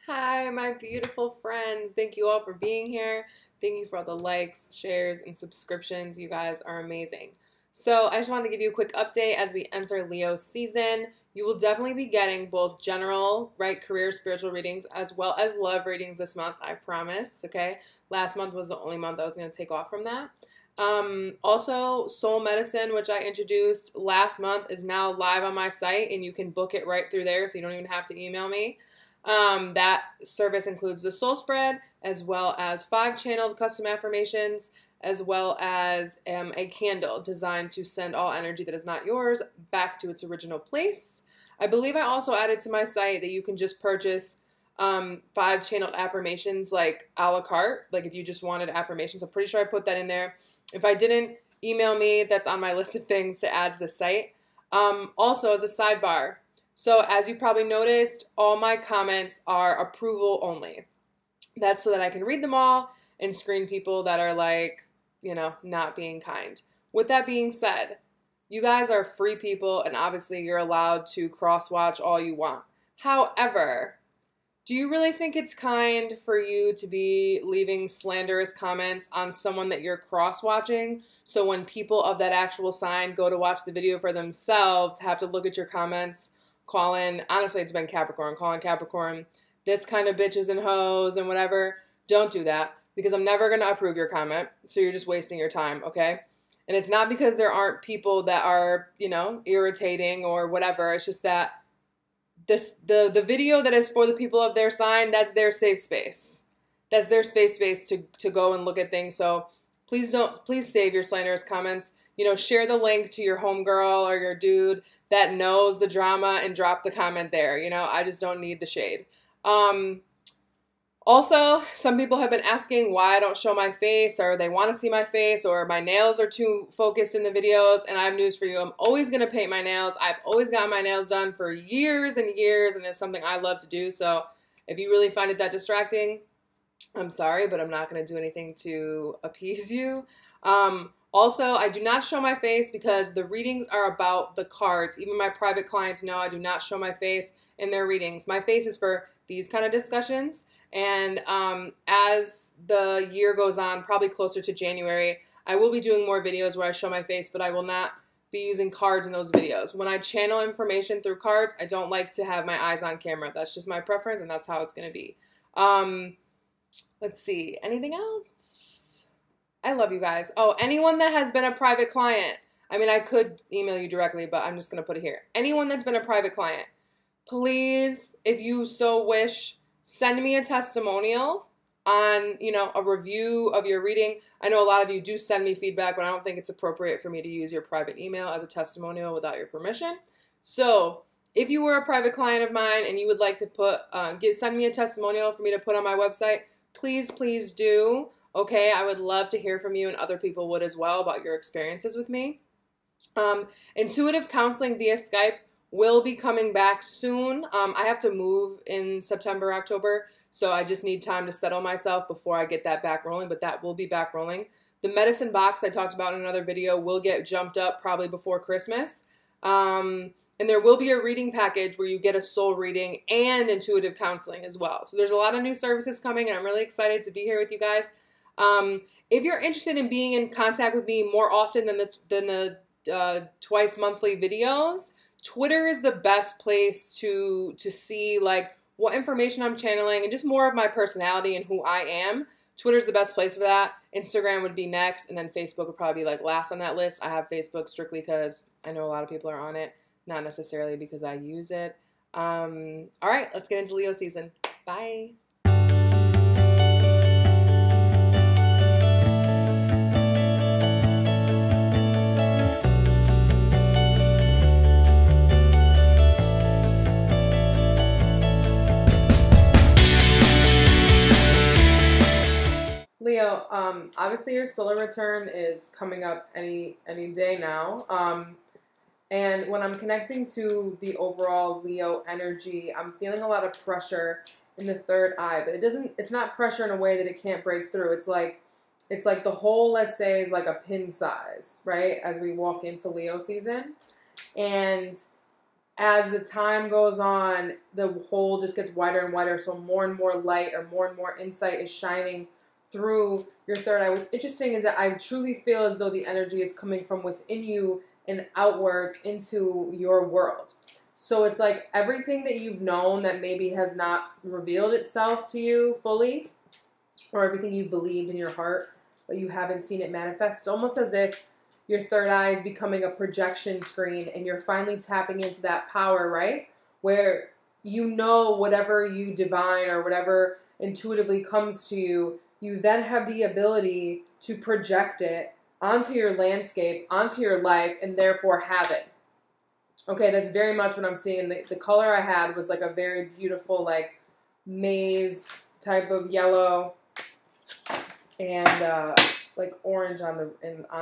Hi, my beautiful friends. Thank you all for being here. Thank you for all the likes, shares, and subscriptions. You guys are amazing. So I just wanted to give you a quick update as we enter Leo season. You will definitely be getting both general, right, career, spiritual readings, as well as love readings this month, I promise, okay? Last month was the only month I was going to take off from that. Also, soul medicine, which I introduced last month, is now live on my site, and you can book it right through there, so you don't even have to email me. That service includes the soul spread, as well as 5 channeled custom affirmations, as well as a candle designed to send all energy that is not yours back to its original place. I believe I also added to my site that you can just purchase 5 channeled affirmations like a la carte, like if you just wanted affirmations. I'm pretty sure I put that in there. If I didn't, email me. That's on my list of things to add to the site. Also, as a sidebar, so as you probably noticed, all my comments are approval only. That's so that I can read them all and screen people that are like, not being kind. With that being said, you guys are free people and obviously you're allowed to cross-watch all you want. However, do you really think it's kind for you to be leaving slanderous comments on someone that you're cross-watching? So when people of that actual sign go to watch the video for themselves, have to look at your comments, honestly, it's been Capricorn, calling Capricorn this kind of bitches and hoes and whatever. Don't do that because I'm never going to approve your comment. So you're just wasting your time, okay? And it's not because there aren't people that are, irritating or whatever. It's just that the video that is for the people of their sign, that's their safe space. That's their space to go and look at things. So please save your slanderous comments. Share the link to your homegirl or your dude that knows the drama and drop the comment there. I just don't need the shade. Also, some people have been asking why I don't show my face, or they want to see my face, or my nails are too focused in the videos, and I have news for you. I'm always going to paint my nails. I've always gotten my nails done for years and years, and it's something I love to do. So if you really find it that distracting, I'm sorry, but I'm not going to do anything to appease you. Also, I do not show my face because the readings are about the cards. Even my private clients know I do not show my face in their readings. My face is for these kind of discussions. And as the year goes on, probably closer to January, I will be doing more videos where I show my face, but I will not be using cards in those videos. When I channel information through cards, I don't like to have my eyes on camera. That's just my preference, and that's how it's going to be. Let's see. Anything else? I love you guys. Oh, anyone that has been a private client. I mean, I could email you directly, but I'm just going to put it here. Anyone that's been a private client, please, if you so wish, send me a testimonial on, a review of your reading. I know a lot of you do send me feedback, but I don't think it's appropriate for me to use your private email as a testimonial without your permission. So if you were a private client of mine and you would like to send me a testimonial for me to put on my website, please do. Okay, I would love to hear from you, and other people would as well, about your experiences with me. Intuitive counseling via Skype will be coming back soon. I have to move in September, October, so I just need time to settle myself before I get that back rolling, but that will be back rolling. The medicine box I talked about in another video will get jumped up probably before Christmas. And there will be a reading package where you get a soul reading and intuitive counseling as well. So there's a lot of new services coming, and I'm really excited to be here with you guys. If you're interested in being in contact with me more often than the twice monthly videos, Twitter is the best place to see like what information I'm channeling and just more of my personality and who I am. Twitter's the best place for that. Instagram would be next, and then Facebook would probably be like last on that list. I have Facebook strictly because I know a lot of people are on it, not necessarily because I use it. All right, let's get into Leo season. Bye. Leo, obviously your solar return is coming up any day now. And when I'm connecting to the overall Leo energy, I'm feeling a lot of pressure in the third eye, but it's not pressure in a way that it can't break through. It's like the hole, let's say, is like a pin size, right? As we walk into Leo season. And as the time goes on, the hole just gets wider and wider, so more and more light or more and more insight is shining through your third eye. What's interesting is that I truly feel as though the energy is coming from within you and outwards into your world. So it's like everything that you've known that maybe has not revealed itself to you fully, or everything you believed in your heart, but you haven't seen it manifest. It's almost as if your third eye is becoming a projection screen and you're finally tapping into that power, right? Where you know whatever you divine or whatever intuitively comes to you, you then have the ability to project it onto your landscape, onto your life, and therefore have it. Okay, that's very much what I'm seeing. The color I had was like a very beautiful, like maize type of yellow and like orange on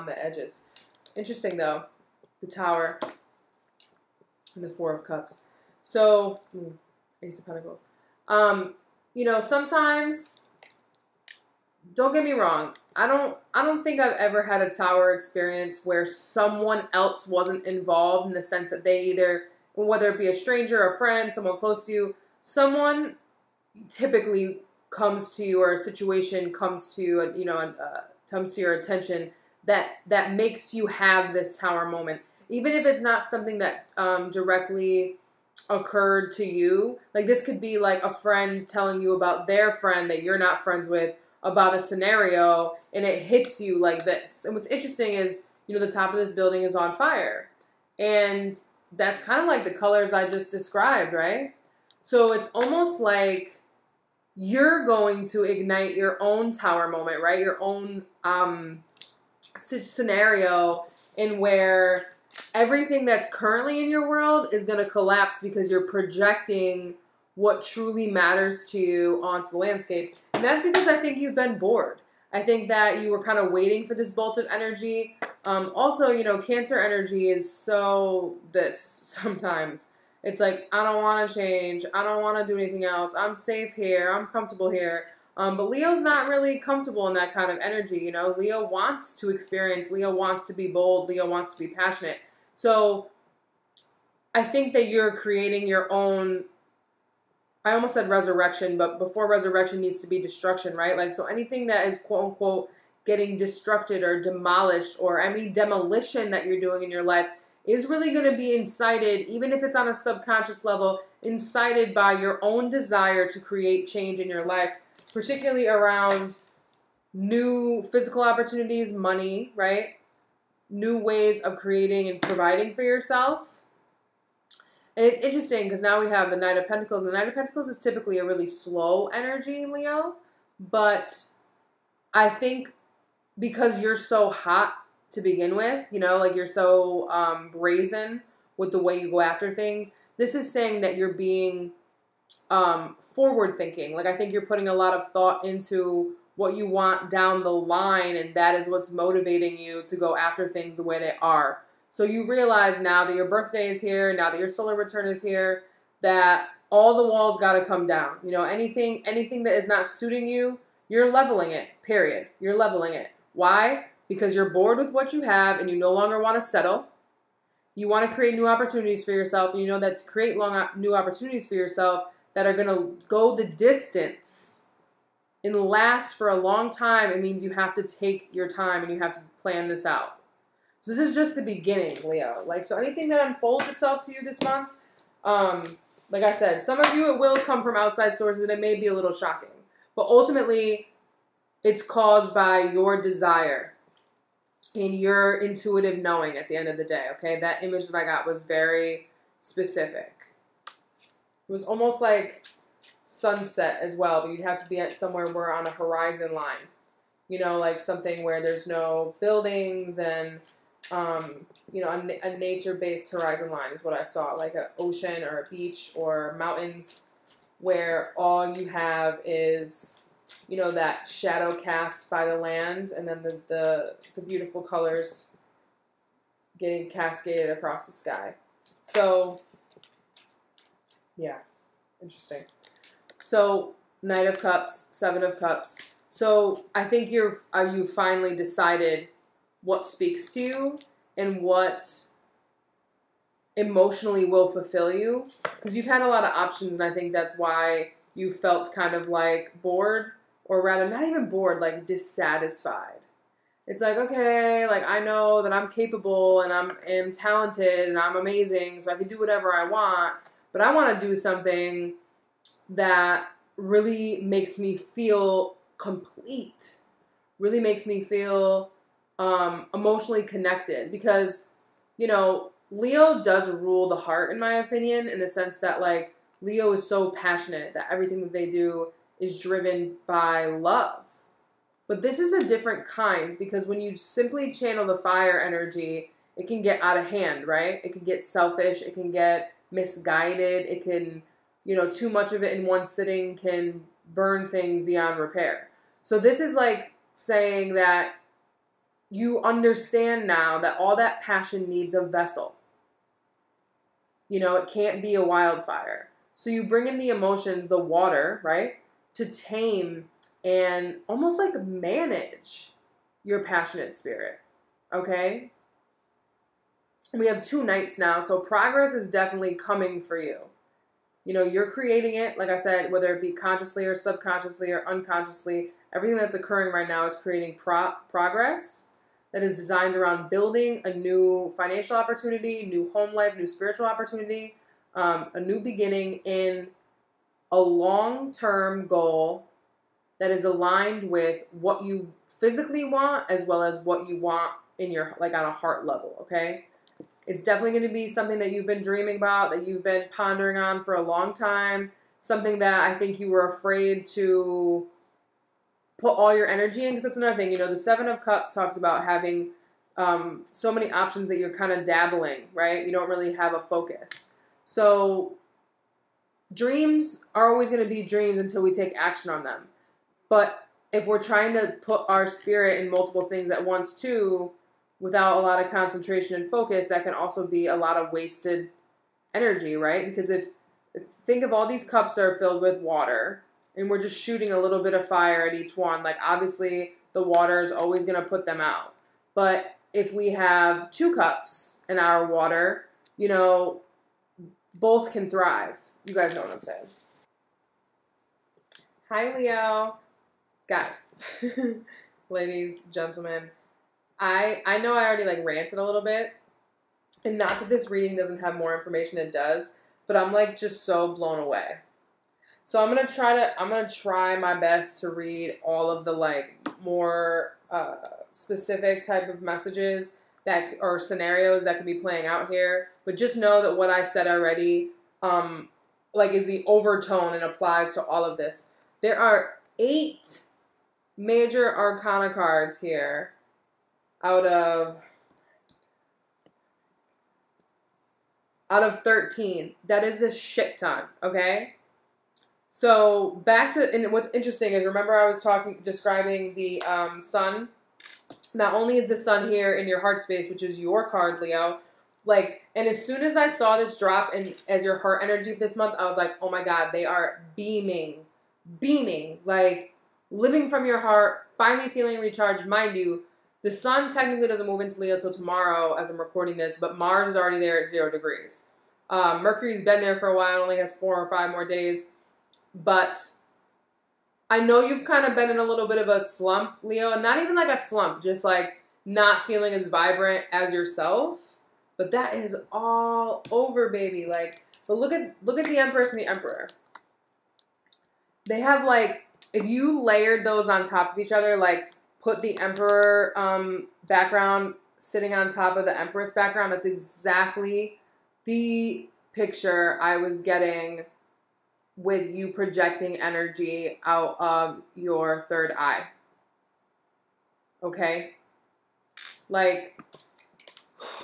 the edges. Interesting though, the Tower and the Four of Cups. So, Ace of Pentacles. You know, sometimes, don't get me wrong, I don't think I've ever had a Tower experience where someone else wasn't involved, in the sense that they either, whether it be a stranger, a friend, someone close to you, someone typically comes to you, or a situation comes to you, you know, comes to your attention that makes you have this Tower moment. Even if it's not something that directly occurred to you. Like this could be like a friend telling you about their friend that you're not friends with about a scenario, and it hits you like this. And what's interesting is, you know, the top of this building is on fire. And that's kind of like the colors I just described, right? So it's almost like you're going to ignite your own Tower moment, right? Your own scenario in where everything that's currently in your world is going to collapse because you're projecting what truly matters to you onto the landscape. And that's because I think you've been bored. I think that you were kind of waiting for this bolt of energy. Also, you know, Cancer energy is so this sometimes. It's like, I don't want to change. I don't want to do anything else. I'm safe here. I'm comfortable here. But Leo's not really comfortable in that kind of energy. You know, Leo wants to experience. Leo wants to be bold. Leo wants to be passionate. So I think that you're creating your own, I almost said resurrection, but before resurrection needs to be destruction, right? Like, so anything that is quote unquote getting destructed or demolished, or any demolition that you're doing in your life, is really going to be incited, even if it's on a subconscious level, incited by your own desire to create change in your life, particularly around new physical opportunities, money, right? New ways of creating and providing for yourself. And it's interesting because now we have the Knight of Pentacles. And the Knight of Pentacles is typically a really slow energy, Leo. But I think because you're so hot to begin with, you know, like you're so brazen with the way you go after things, this is saying that you're being forward thinking. Like, I think you're putting a lot of thought into what you want down the line, and that is what's motivating you to go after things the way they are. So you realize now that your birthday is here, now that your solar return is here, that all the walls got to come down. You know, anything that is not suiting you, you're leveling it, period. You're leveling it. Why? Because you're bored with what you have and you no longer want to settle. You want to create new opportunities for yourself, and you know that to create new opportunities for yourself that are going to go the distance and last for a long time, it means you have to take your time and you have to plan this out. So this is just the beginning, Leo. Like, so anything that unfolds itself to you this month, like I said, some of you, it will come from outside sources and it may be a little shocking. But ultimately, it's caused by your desire and your intuitive knowing at the end of the day, okay? That image that I got was very specific. It was almost like sunset as well, but you'd have to be at somewhere where on a horizon line. You know, like something where there's no buildings and, you know, a nature-based horizon line is what I saw, like an ocean or a beach or mountains where all you have is, you know, that shadow cast by the land and then the beautiful colors getting cascaded across the sky. So, yeah, interesting. So, Knight of Cups, Seven of Cups. So, I think you finally decided what speaks to you and what emotionally will fulfill you, because you've had a lot of options, and I think that's why you felt kind of like bored, or rather not even bored, like dissatisfied. It's like, okay, like I know that I'm capable and am talented and I'm amazing, so I can do whatever I want, but I want to do something that really makes me feel complete, really makes me feel emotionally connected, because, you know, Leo does rule the heart, in my opinion, in the sense that, like, Leo is so passionate that everything that they do is driven by love. But this is a different kind, because when you simply channel the fire energy, it can get out of hand, right? It can get selfish. It can get misguided. It can, you know, too much of it in one sitting can burn things beyond repair. So this is like saying that you understand now that all that passion needs a vessel. You know, it can't be a wildfire. So you bring in the emotions, the water, right, to tame and almost like manage your passionate spirit, okay? We have 2 nights now, so progress is definitely coming for you. You know, you're creating it, like I said, whether it be consciously or subconsciously or unconsciously. Everything that's occurring right now is creating progress that is designed around building a new financial opportunity, new home life, new spiritual opportunity, a new beginning in a long-term goal that is aligned with what you physically want as well as what you want in your, like, on a heart level, okay? It's definitely going to be something that you've been dreaming about, that you've been pondering on for a long time, something that I think you were afraid to put all your energy in, because that's another thing. You know, the 7 of Cups talks about having so many options that you're kind of dabbling, right? You don't really have a focus. So dreams are always going to be dreams until we take action on them. But if we're trying to put our spirit in multiple things at once too, without a lot of concentration and focus, that can also be a lot of wasted energy, right? Because if think of all these cups are filled with water, and we're just shooting a little bit of fire at each one, like obviously the water is always going to put them out. But if we have 2 cups in our water, you know, both can thrive. You guys know what I'm saying. Hi, Leo. Guys, ladies, gentlemen, I know I already like ranted a little bit, and not that this reading doesn't have more information, it does, but I'm like just so blown away. So I'm gonna try my best to read all of the like more specific type of messages that or scenarios that could be playing out here. But just know that what I said already, like, is the overtone and applies to all of this. There are 8 major arcana cards here out of 13. That is a shit ton, okay? So back to, and what's interesting is, remember I was describing the sun. Not only is the sun here in your heart space, which is your card, Leo, like, and as soon as I saw this drop in as your heart energy this month, I was like, oh my God, they are beaming, like living from your heart, finally feeling recharged. Mind you, the sun technically doesn't move into Leo till tomorrow as I'm recording this, but Mars is already there at 0 degrees. Mercury's been there for a while, only has 4 or 5 more days. But I know you've kind of been in a little bit of a slump, Leo, and not even like a slump, just like not feeling as vibrant as yourself. But that is all over, baby. Like, but look at the Empress and the Emperor. They have, like, if you layered those on top of each other, like put the Emperor background sitting on top of the Empress background, that's exactly the picture I was getting with you projecting energy out of your 3rd eye. Okay? Like,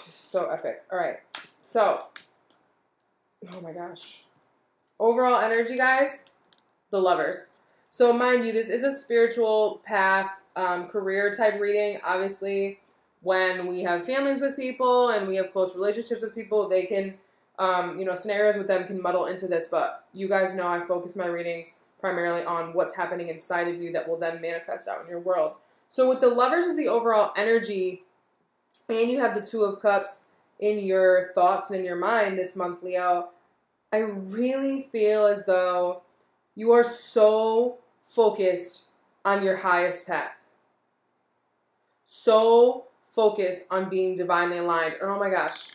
so epic. All right. So, oh my gosh. Overall energy, guys, the Lovers. So mind you, this is a spiritual path, career type reading. Obviously, when we have families with people and we have close relationships with people, they can, you know, scenarios with them can muddle into this. But you guys know I focus my readings primarily on what's happening inside of you that will then manifest out in your world. So with the Lovers is the overall energy, and you have the 2 of Cups in your thoughts and in your mind this month, Leo, I really feel as though you are so focused on your highest path. So focused on being divinely aligned. Oh my gosh.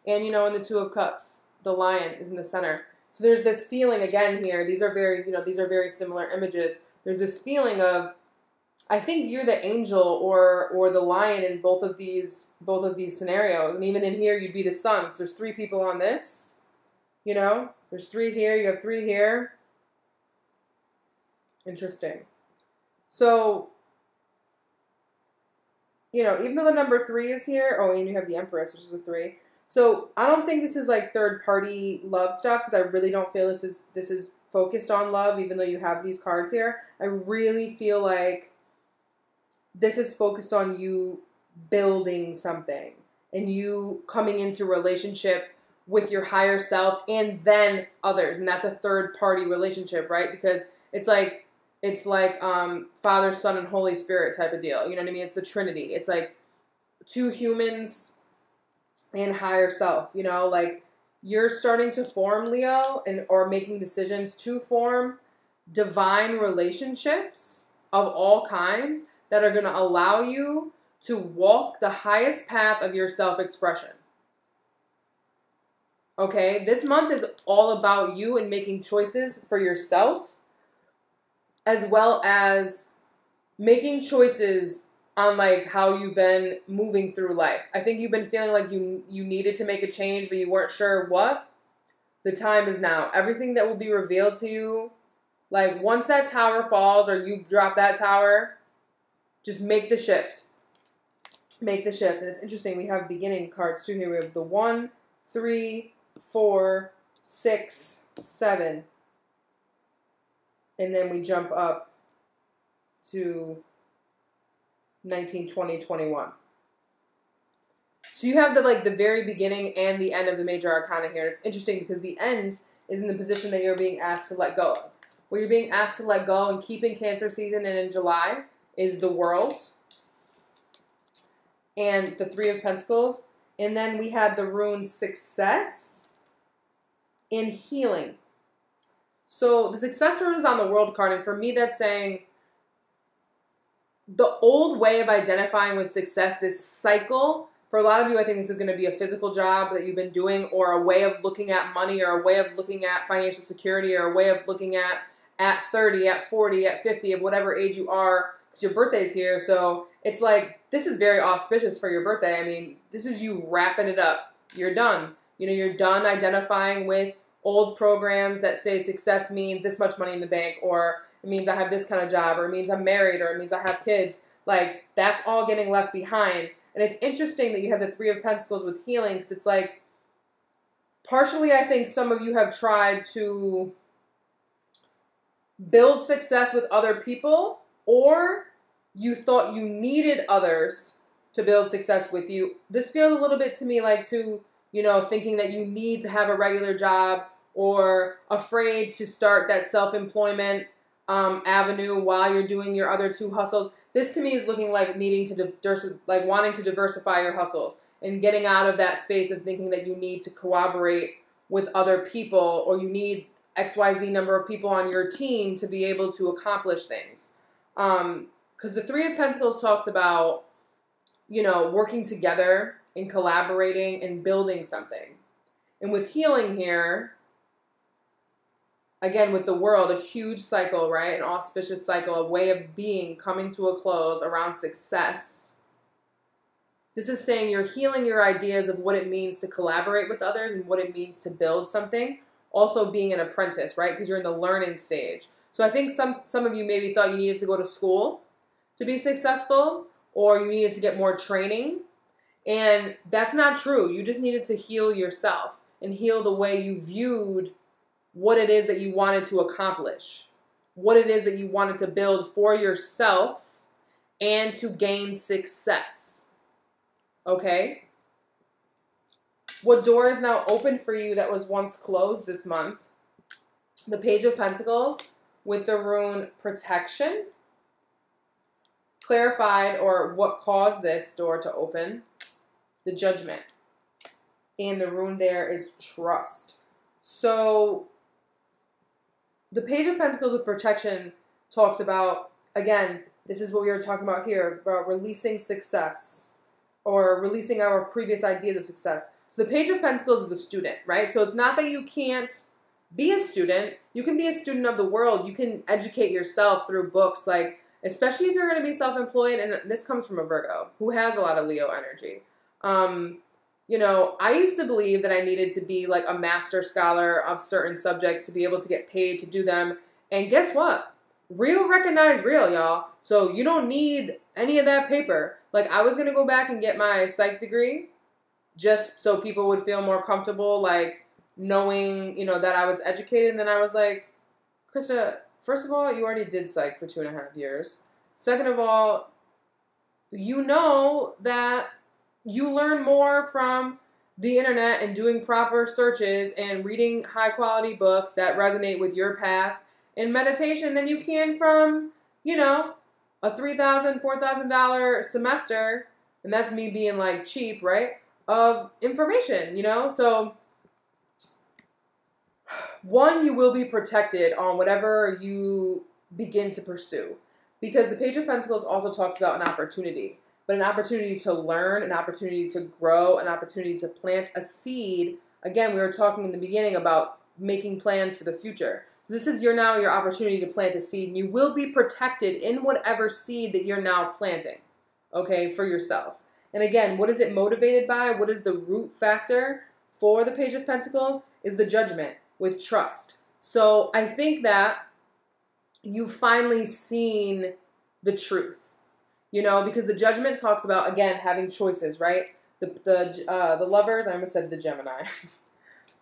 And you know, in the Two of Cups, the lion is in the center. So there's this feeling again here. These are very, these are very similar images. There's this feeling of, I think you're the angel or the lion in both of these scenarios. And even in here, you'd be the sun. Because there's 3 people on this. There's 3 here. You have 3 here. Interesting. So, even though the number 3 is here, and you have the Empress, which is a 3. So I don't think this is like third-party love stuff, because I really don't feel this is focused on love, even though you have these cards here. I really feel like this is focused on you building something and you coming into a relationship with your higher self and then others. And that's a third-party relationship, right? Because it's like Father, Son, and Holy Spirit type of deal. You know what I mean? It's the Trinity. It's like 2 humans and higher self, like you're starting to form, Leo, or making decisions to form divine relationships of all kinds that are going to allow you to walk the highest path of your self-expression. Okay? This month is all about you and making choices for yourself, as well as making choices on like how you've been moving through life. I think you've been feeling like you needed to make a change, but you weren't sure what. The time is now. Everything that will be revealed to you, like once that tower falls or you drop that tower, just make the shift. Make the shift. And it's interesting, we have beginning cards too here. We have the 1, 3, 4, 6, 7. And then we jump up to 19, 20, 21. So you have the very beginning and the end of the major arcana here. And it's interesting because the end is in the position that you're being asked to let go of. Where you're being asked to let go and keep in Cancer season and in July is the World and the 3 of Pentacles. And then we had the rune Success and Healing. So the Success rune is on the World card, and for me that's saying the old way of identifying with success, this cycle, for a lot of you, I think this is going to be a physical job that you've been doing, or a way of looking at money, or a way of looking at financial security, or a way of looking at 30, at 40, at 50, of whatever age you are, because your birthday's here. So it's like, this is very auspicious for your birthday. I mean, this is you wrapping it up. You're done. You're done identifying with old programs that say success means this much money in the bank, or it means I have this kind of job, or it means I'm married, or it means I have kids. Like, that's all getting left behind. And it's interesting that you have the 3 of Pentacles with Healing, because it's like, partially I think some of you have tried to build success with other people, or you thought you needed others to build success with you. This feels a little bit to me like thinking that you need to have a regular job, or afraid to start that self-employment avenue while you're doing your other 2 hustles. This to me is looking like needing to wanting to diversify your hustles and getting out of that space of thinking that you need to cooperate with other people, or you need XYZ number of people on your team to be able to accomplish things. Because the 3 of Pentacles talks about, working together and collaborating and building something. And with Healing here, again, with the World, a huge cycle, right? An auspicious cycle, a way of being coming to a close around success. This is saying you're healing your ideas of what it means to collaborate with others and what it means to build something. Also being an apprentice, right? Because you're in the learning stage. So I think some of you maybe thought you needed to go to school to be successful, or you needed to get more training. And that's not true. You just needed to heal yourself and heal the way you viewed what it is that you wanted to accomplish, what it is that you wanted to build for yourself and to gain success. Okay? What door is now open for you that was once closed this month? The Page of Pentacles with the rune Protection. Clarified, or what caused this door to open? The Judgment. and the rune there is Trust. So the Page of Pentacles with protection talks about, again, this is what we were talking about here, about releasing success or releasing our previous ideas of success. So the Page of Pentacles is a student, right? So it's not that you can't be a student. You can be a student of the world. You can educate yourself through books, like, especially if you're going to be self-employed, and this comes from a Virgo who has a lot of Leo energy. You know, I used to believe that I needed to be like a master scholar of certain subjects to be able to get paid to do them. And guess what? Real recognize real, y'all. So you don't need any of that paper. Like, I was going to go back and get my psych degree just so people would feel more comfortable, like, knowing, you know, that I was educated. And then I was like, Krista, first of all, you already did psych for 2.5 years. Second of all, you know that you learn more from the internet and doing proper searches and reading high quality books that resonate with your path in meditation than you can from, you know, a $3,000, $4,000 semester. And that's me being like cheap, right? Of information, you know? So one, you will be protected on whatever you begin to pursue, because the Page of Pentacles also talks about an opportunity. But an opportunity to learn, an opportunity to grow, an opportunity to plant a seed. Again, we were talking in the beginning about making plans for the future. So this is your opportunity to plant a seed, and you will be protected in whatever seed that you're now planting, okay, for yourself. And again, what is it motivated by? What is the root factor for the Page of Pentacles? Is the Judgment with Trust. So I think that you've finally seen the truth. You know, because the Judgment talks about, again, having choices, right? The Lovers, I almost said the Gemini.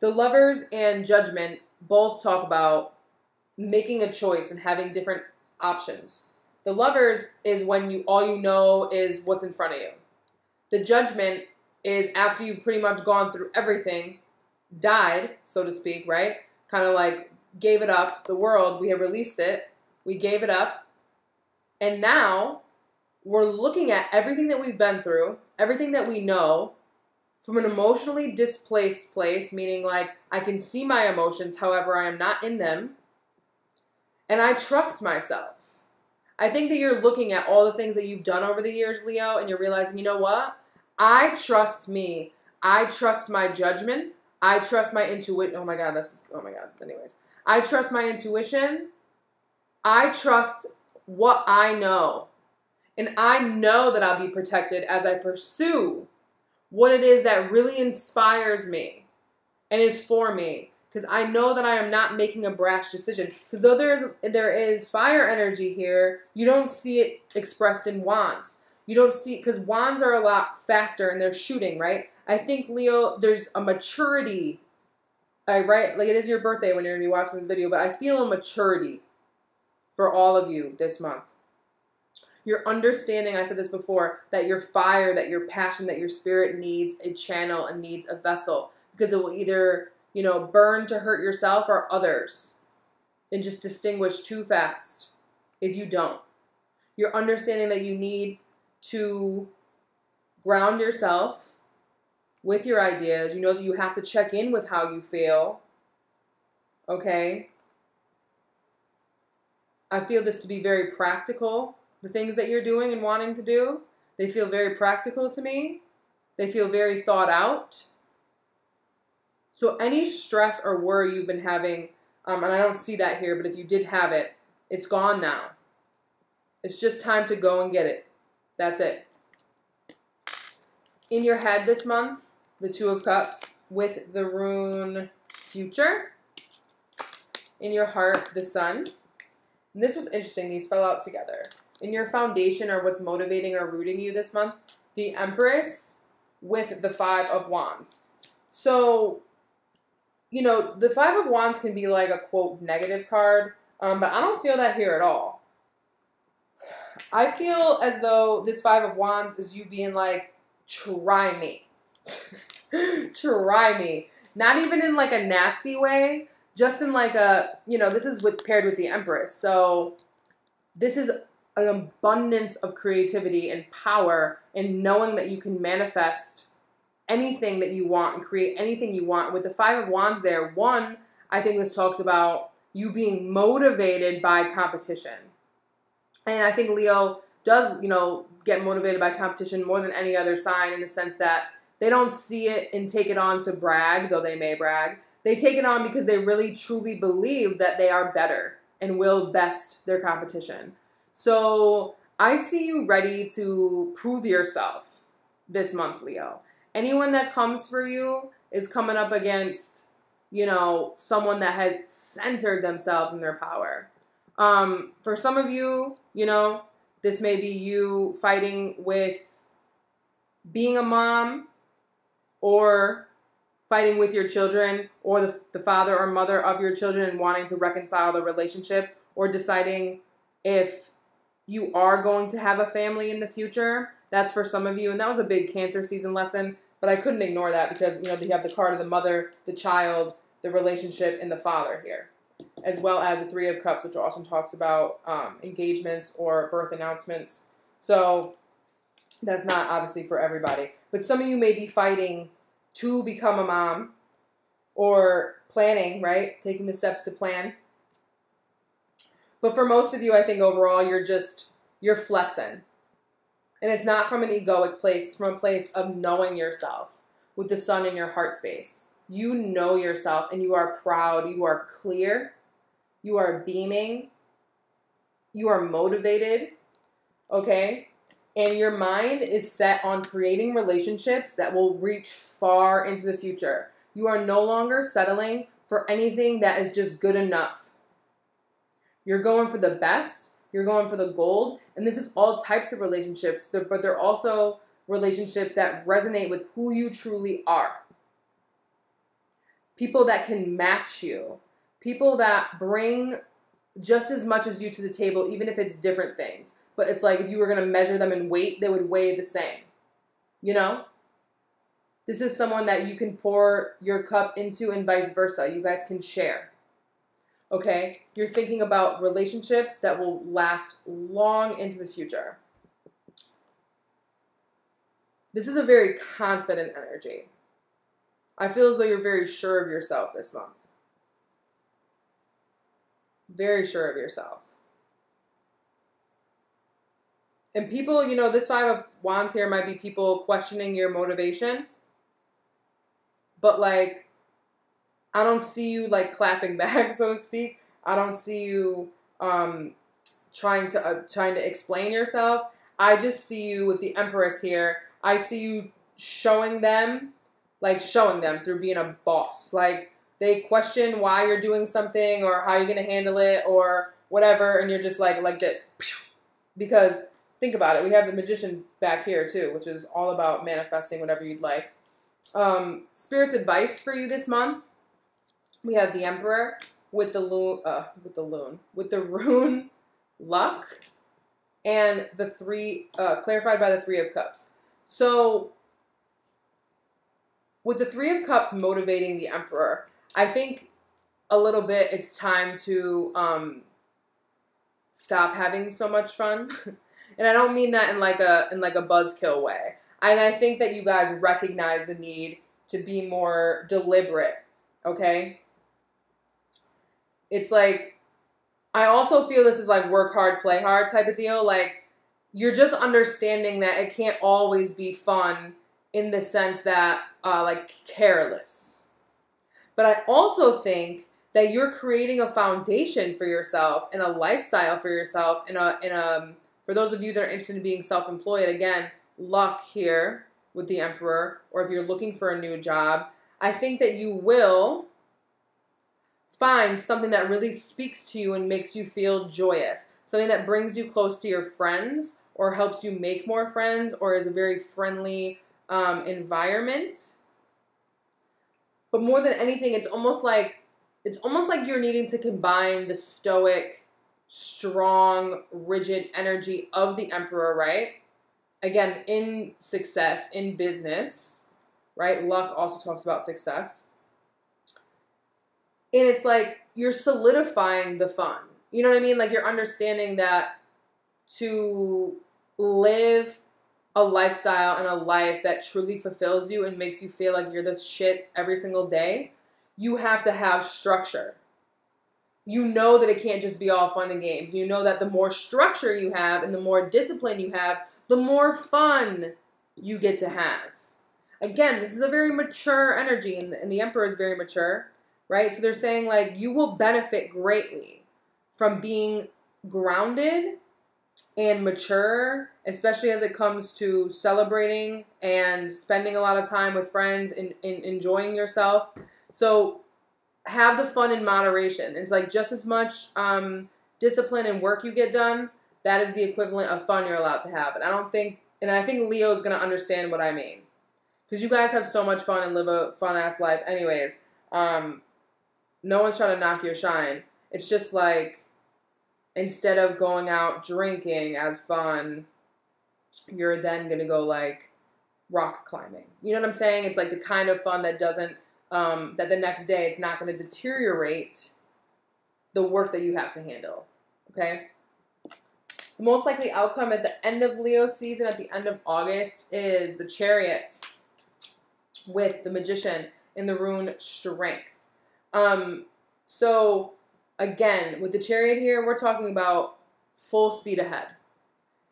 The Lovers and Judgment both talk about making a choice and having different options. The Lovers is when all you know is what's in front of you. The Judgment is after you've pretty much gone through everything, died, so to speak, right? Kind of like gave it up. The world, we have released it. We gave it up. And now we're looking at everything that we've been through, everything that we know, from an emotionally displaced place, meaning like I can see my emotions, however, I am not in them, and I trust myself. I think that you're looking at all the things that you've done over the years, Leo, and you're realizing, you know what? I trust me. I trust my judgment. I trust my intuition. Oh my God, anyways. I trust my intuition. I trust what I know. And I know that I'll be protected as I pursue what it is that really inspires me and is for me. Because I know that I am not making a brash decision. Because though there is fire energy here, you don't see it expressed in wands. You don't see, because wands are a lot faster and they're shooting, right? I think, Leo, there's a maturity, right? Like, it is your birthday when you're going to be watching this video, but I feel a maturity for all of you this month. You're understanding, I said this before, that your fire, that your passion, that your spirit needs a channel and needs a vessel, because it will either, you know, burn to hurt yourself or others, and just distinguish too fast if you don't. You're understanding that you need to ground yourself with your ideas. You know that you have to check in with how you feel, okay? I feel this to be very practical. The things that you're doing and wanting to do, they feel very practical to me. They feel very thought out. So any stress or worry you've been having, and I don't see that here, but if you did have it, it's gone now. It's just time to go and get it. That's it. In your head this month, the Two of Cups with the rune Future. In your heart, the Sun. And this was interesting. These fell out together. In your foundation, or what's motivating or rooting you this month, the Empress with the Five of Wands. So, you know, the Five of Wands can be like a, quote, negative card, but I don't feel that here at all. I feel as though this Five of Wands is you being like, try me. Try me. Not even in like a nasty way, just in like a, you know, this is paired with the Empress. So this is an abundance of creativity and power and knowing that you can manifest anything that you want and create anything you want. With the Five of Wands there, one, I think this talks about you being motivated by competition. And I think Leo does, get motivated by competition more than any other sign, in the sense that they don't see it and take it on to brag, though they may brag. They take it on because they really truly believe that they are better and will best their competition. So I see you ready to prove yourself this month, Leo. Anyone that comes for you is coming up against, someone that has centered themselves in their power. For some of you, this may be you fighting with being a mom, or fighting with your children, or the father or mother of your children, and wanting to reconcile the relationship, or deciding if you are going to have a family in the future. That's for some of you. And that was a big Cancer season lesson, but I couldn't ignore that because, you have the card of the mother, the child, the relationship, and the father here, as well as the Three of Cups, which also talks about engagements or birth announcements. So that's not obviously for everybody. But some of you may be fighting to become a mom, or planning, right? Taking the steps to plan. But for most of you, I think overall, you're flexing. And it's not from an egoic place. It's from a place of knowing yourself, with the sun in your heart space. You know yourself, and you are proud. You are clear. You are beaming. You are motivated. Okay? And your mind is set on creating relationships that will reach far into the future. You are no longer settling for anything that is just good enough. You're going for the best. You're going for the gold. And this is all types of relationships, but they're also relationships that resonate with who you truly are. People that can match you. People that bring just as much as you to the table, even if it's different things. But it's like if you were going to measure them in weight, they would weigh the same. This is someone that you can pour your cup into, and vice versa. You guys can share. Okay? You're thinking about relationships that will last long into the future. This is a very confident energy. I feel as though you're very sure of yourself this month. Very sure of yourself. And people, this Five of Wands here might be people questioning your motivation. But, I don't see you, clapping back, so to speak. I don't see you trying to explain yourself. I just see you with the Empress here. I see you showing them through being a boss. They question why you're doing something, or how you're going to handle it, or whatever, and you're just like this. Because think about it. We have the Magician back here too, which is all about manifesting whatever you'd like. Spirit's advice for you this month. We have the Emperor with the rune Luck, and the three clarified by the Three of Cups. So with the Three of Cups motivating the Emperor, I think a little bit it's time to stop having so much fun. And I don't mean that in like a buzzkill way. And I think that you guys recognize the need to be more deliberate, okay? It's I also feel this is work hard, play hard type of deal. You're just understanding that it can't always be fun in the sense that, careless. But I also think that you're creating a foundation for yourself and a lifestyle for yourself for those of you that are interested in being self-employed, again, Luck here with the Emperor, or if you're looking for a new job, I think that you will find something that really speaks to you and makes you feel joyous. Something that brings you close to your friends, or helps you make more friends, or is a very friendly environment. But more than anything, it's almost like you're needing to combine the stoic, strong, rigid energy of the Emperor, right? Again, in success, in business, right? Luck also talks about success. And it's you're solidifying the fun. You know what I mean? You're understanding that to live a lifestyle and a life that truly fulfills you and makes you feel like you're the shit every single day, you have to have structure. You know that it can't just be all fun and games. You know that the more structure you have and the more discipline you have, the more fun you get to have. Again, this is a very mature energy, and the Emperor is very mature, right? So they're saying, like, you will benefit greatly from being grounded and mature, especially as it comes to celebrating and spending a lot of time with friends and enjoying yourself. So have the fun in moderation. It's like just as much discipline and work you get done, that is the equivalent of fun you're allowed to have. And I think Leo is going to understand what I mean. Because you guys have so much fun and live a fun-ass life anyways. No one's trying to knock your shine. It's just like, instead of going out drinking as fun, you're then going to go, like, rock climbing. You know what I'm saying? It's like the kind of fun that doesn't, that the next day it's not going to deteriorate the work that you have to handle. Okay? The most likely outcome at the end of Leo season, at the end of August, is the Chariot with the Magician in the rune Strength. So, again, with the Chariot here, we're talking about full speed ahead.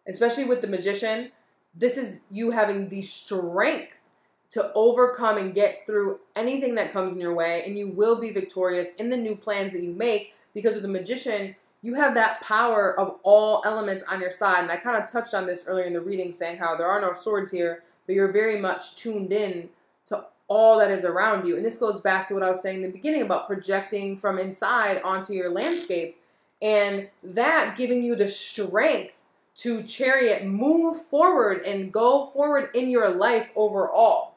Especially with the Magician, this is you having the strength to overcome and get through anything that comes in your way, and you will be victorious in the new plans that you make, because with the Magician, you have that power of all elements on your side. And I kind of touched on this earlier in the reading, saying how there are no swords here, but you're very much tuned in to all that is around you. And this goes back to what I was saying in the beginning about projecting from inside onto your landscape, and that giving you the strength to Chariot move forward and go forward in your life overall.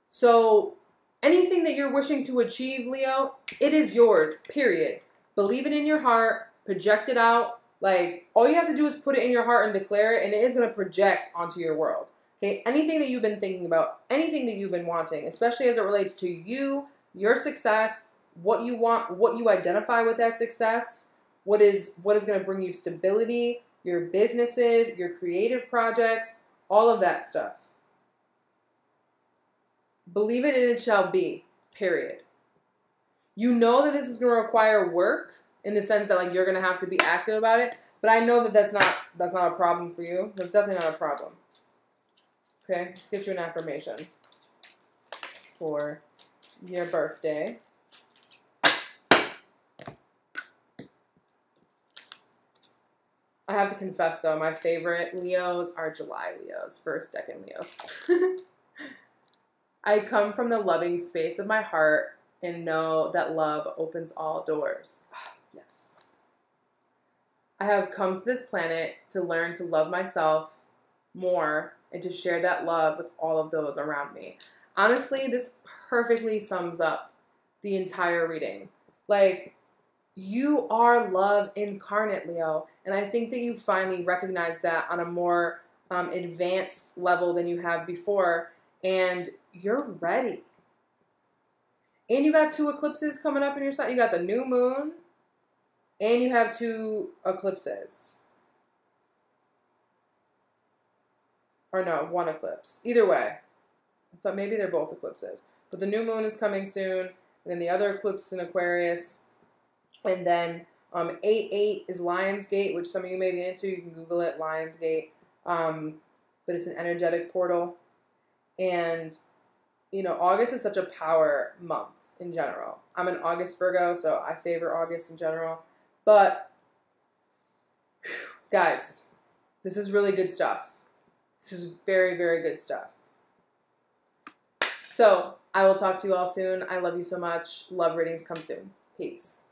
So anything that you're wishing to achieve, Leo, it is yours, period. Believe it in your heart, project it out. Like, all you have to do is put it in your heart and declare it, and it is going to project onto your world. Okay, anything that you've been thinking about, anything that you've been wanting, especially as it relates to you, your success, what you want, what you identify with as success, what is going to bring you stability, your businesses, your creative projects, all of that stuff. Believe it and it shall be, period. You know that this is going to require work in the sense that, like, you're going to have to be active about it, but I know that that's not a problem for you. That's definitely not a problem. Okay, let's get you an affirmation for your birthday. I have to confess, though, my favorite Leos are July Leos, first decan Leos. I come from the loving space of my heart and know that love opens all doors. Yes. I have come to this planet to learn to love myself more and to share that love with all of those around me. Honestly, this perfectly sums up the entire reading. Like, you are love incarnate, Leo. And I think that you finally recognize that on a more advanced level than you have before. And you're ready. And you got 2 eclipses coming up in your sign. You got the new moon, and you have 2 eclipses. Or no, 1 eclipse. Either way. I thought maybe they're both eclipses. But the new moon is coming soon. And then the other eclipse is in Aquarius. And then 8/8 is Lionsgate, which some of you may be into. You can Google it, Lionsgate. But it's an energetic portal. And, you know, August is such a power month in general. I'm an August Virgo, so I favor August in general. But, guys, this is really good stuff. This is very, very good stuff. So, I will talk to you all soon. I love you so much. Love readings come soon. Peace.